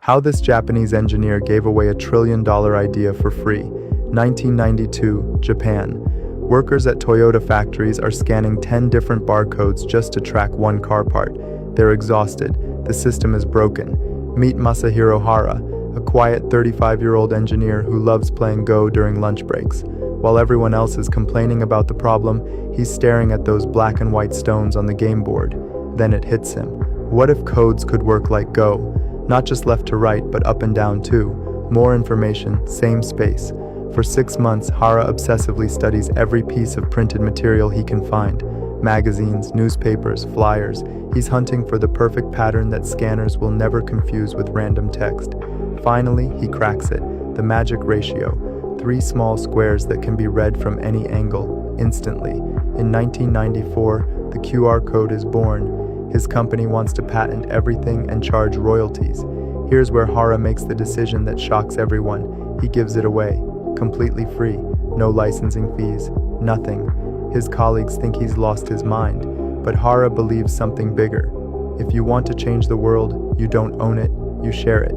How this Japanese engineer gave away a trillion-dollar idea for free. 1992, Japan. Workers at Toyota factories are scanning 10 different barcodes just to track one car part. They're exhausted. The system is broken. Meet Masahiro Hara, a quiet 35-year-old engineer who loves playing Go during lunch breaks. While everyone else is complaining about the problem, he's staring at those black and white stones on the game board. Then it hits him. What if codes could work like Go? Not just left to right, but up and down too. More information, same space. For 6 months, Hara obsessively studies every piece of printed material he can find. Magazines, newspapers, flyers. He's hunting for the perfect pattern that scanners will never confuse with random text. Finally, he cracks it. The magic ratio. 3 small squares that can be read from any angle, instantly. In 1994, the QR code is born. His company wants to patent everything and charge royalties. Here's where Hara makes the decision that shocks everyone. He gives it away, completely free. No licensing fees, nothing. His colleagues think he's lost his mind, but Hara believes something bigger. If you want to change the world, you don't own it, you share it.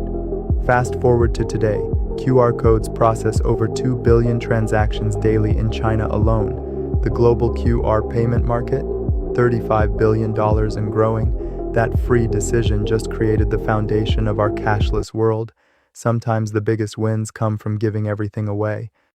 Fast forward to today. QR codes process over 2 billion transactions daily in China alone. The global QR payment market? $35 billion and growing. That free decision just created the foundation of our cashless world. Sometimes the biggest wins come from giving everything away.